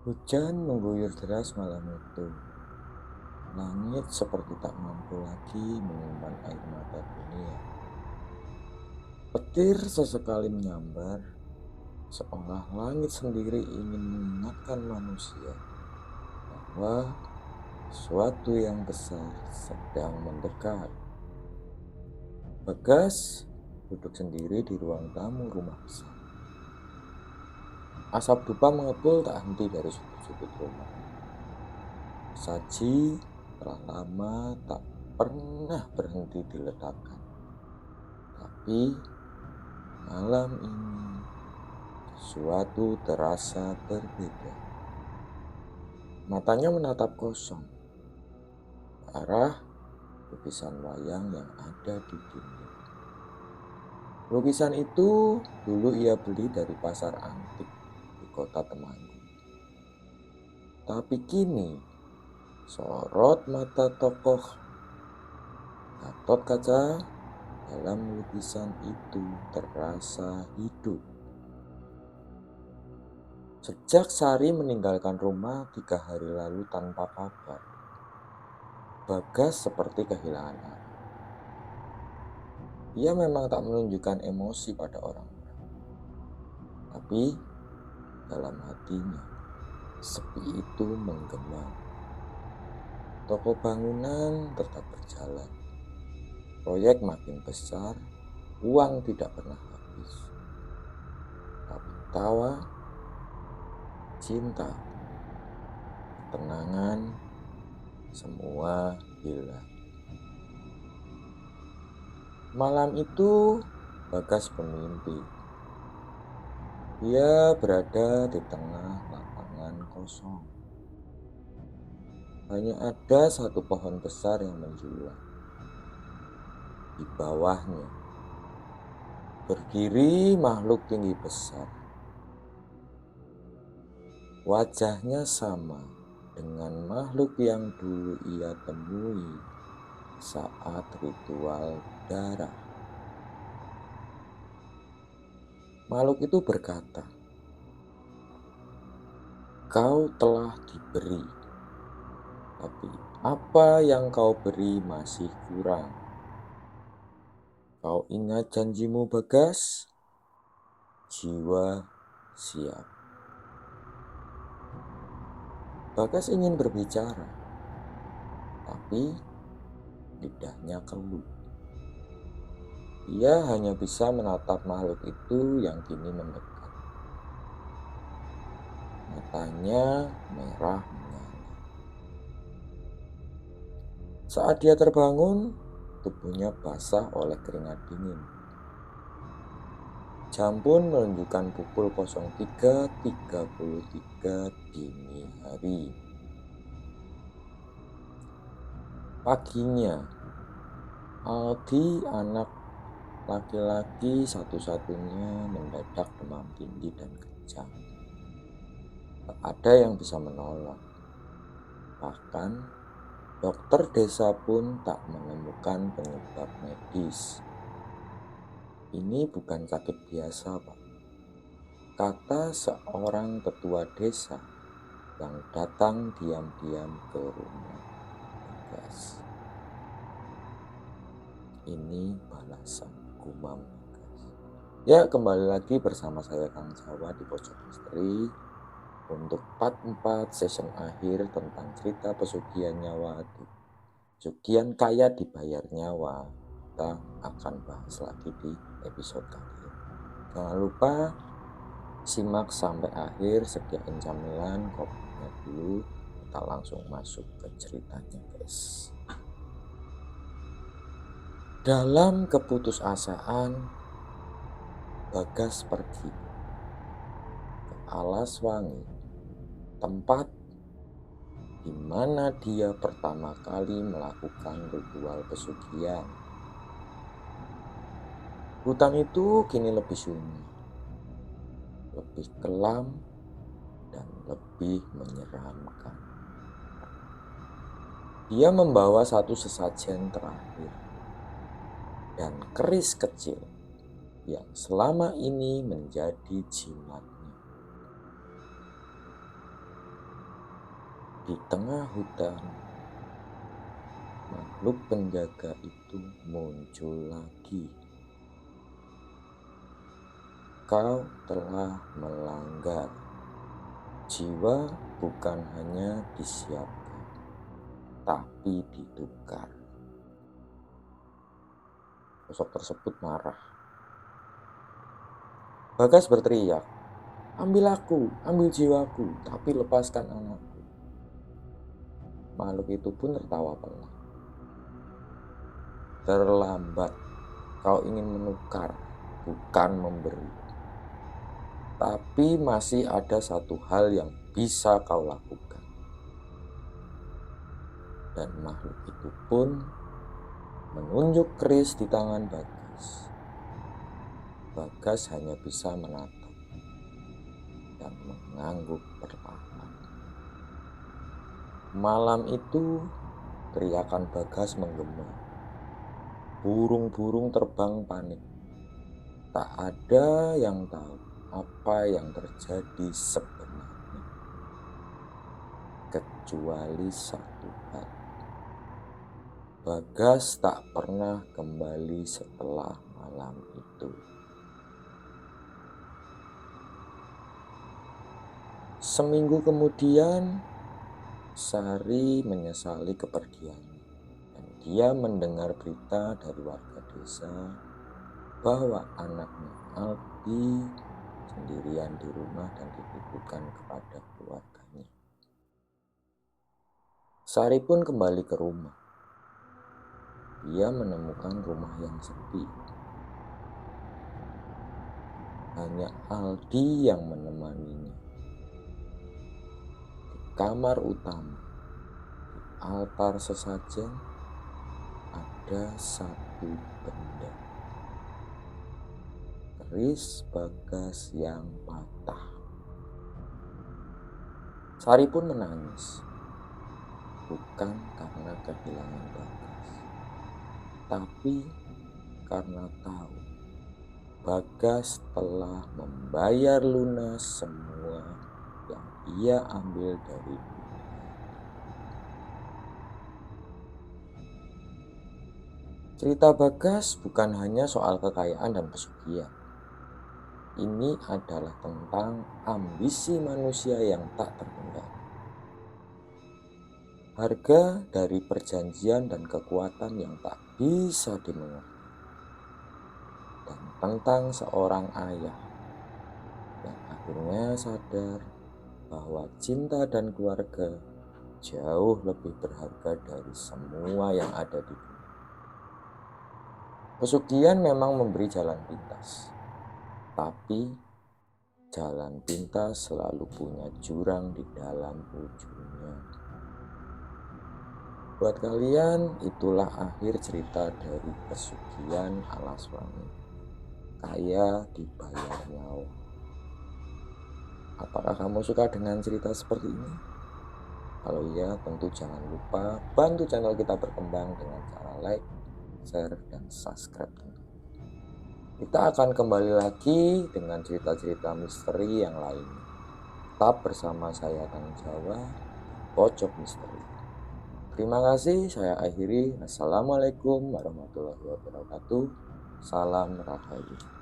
Hujan mengguyur deras malam itu. Langit seperti tak mampu lagi menyimpan air mata dunia. Petir sesekali menyambar, seolah langit sendiri ingin mengingatkan manusia bahwa sesuatu yang besar sedang mendekat. Bagas duduk sendiri di ruang tamu rumah besar. Asap dupa mengepul tak henti dari sudut-sudut rumah. Saji telah lama tak pernah berhenti diletakkan. Tapi malam ini sesuatu terasa berbeda. Matanya menatap kosong, ke arah lukisan wayang yang ada di dinding. Lukisan itu dulu ia beli dari pasar antik di kota Temanggung. Tapi kini sorot mata tokoh Gatot Kaca dalam lukisan itu terasa hidup. Sejak Sari meninggalkan rumah 3 hari lalu tanpa kabar, Bagas seperti kehilangan arah. Ia memang tak menunjukkan emosi pada orang-orang, tapi dalam hatinya sepi itu menggema. Toko bangunan tetap berjalan, proyek makin besar, uang tidak pernah habis. Tapi tawa, cinta, ketenangan, semua hilang. Malam itu Bagas bermimpi. Dia berada di tengah lapangan kosong. Hanya ada satu pohon besar yang menjulang. Di bawahnya berdiri makhluk tinggi besar. Wajahnya sama dengan makhluk yang dulu ia temui saat ritual darah. Makhluk itu berkata, "Kau telah diberi, tapi apa yang kau beri masih kurang. Kau ingat janjimu, Bagas? Jiwa siap." Bagas ingin berbicara, tapi lidahnya keluh. Ia hanya bisa menatap makhluk itu yang kini mendekat. Matanya merah menyala. Saat dia terbangun, tubuhnya basah oleh keringat dingin. Jam pun menunjukkan pukul 03.33 dini hari. Paginya, Aldi, anak laki-laki satu-satunya, mendadak demam tinggi dan kejang. Tak ada yang bisa menolong. Bahkan dokter desa pun tak menemukan penyebab medis. "Ini bukan sakit biasa, Pak," kata seorang tetua desa yang datang diam-diam ke rumah Bagas. "Ini balasan," gumam Bagas. Ya, kembali lagi bersama saya Kang Jawa di Pojok Misteri untuk part 4 session akhir tentang cerita pesugihan nyawa. Pesugihan kaya dibayar nyawa. Kita akan bahas lagi di episode kali ini. Jangan lupa simak sampai akhir, sediain camilan, kopinya dulu. Kita langsung masuk ke ceritanya, guys. Dalam keputusasaan, Bagas pergi ke Alaswangi, tempat di mana dia pertama kali melakukan ritual pesugihan. Hutan itu kini lebih sunyi, lebih kelam, dan lebih menyeramkan. Dia membawa satu sesajen terakhir dan keris kecil yang selama ini menjadi jimatnya. Di tengah hutan, makhluk penjaga itu muncul lagi. Kau telah melanggar. Jiwa bukan hanya disiapkan, tapi ditukar. Sosok tersebut marah. Bagas berteriak, "Ambil aku, ambil jiwaku, tapi lepaskan anakku." Makhluk itu pun tertawa pelan. Terlambat, kau ingin menukar, bukan memberi. Tapi masih ada satu hal yang bisa kau lakukan. Dan makhluk itu pun menunjuk keris di tangan Bagas. Bagas hanya bisa menatap dan mengangguk perlahan. Malam itu teriakan Bagas menggema. Burung-burung terbang panik. Tak ada yang tahu apa yang terjadi sebenarnya, kecuali satu hal. Bagas tak pernah kembali setelah malam itu. Seminggu kemudian, Sari menyesali kepergiannya, dan dia mendengar berita dari warga desa bahwa anaknya Aldi sendirian di rumah dan dititipkan kepada keluarganya. Sari pun kembali ke rumah. Dia menemukan rumah yang sepi. Hanya Aldi yang menemaninya. Di kamar utama, di altar sesajen, ada satu benda. Keris Bagas yang patah. Sari pun menangis. Bukan karena kehilangan Bagas, tapi karena tahu Bagas telah membayar lunas semua yang ia ambil dari dunia. Cerita Bagas bukan hanya soal kekayaan dan pesugihan. Ini adalah tentang ambisi manusia yang tak terkendali. Harga dari perjanjian dan kekuatan yang tak bisa dimengerti. Dan tentang seorang ayah yang akhirnya sadar bahwa cinta dan keluarga jauh lebih berharga dari semua yang ada di dunia. Pesugihan memang memberi jalan pintas, tapi jalan pintas selalu punya jurang di dalam ujungnya. Buat kalian, itulah akhir cerita dari pesugihan Alaswani. Kaya dibayar nyawa. Apakah kamu suka dengan cerita seperti ini? Kalau iya, tentu jangan lupa bantu channel kita berkembang dengan cara like, share, dan subscribe. Kita akan kembali lagi dengan cerita-cerita misteri yang lainnya. Tetap bersama saya Kang Jawa, Pojok Misteri. Terima kasih, saya akhiri. Assalamualaikum warahmatullahi wabarakatuh. Salam Rahayu.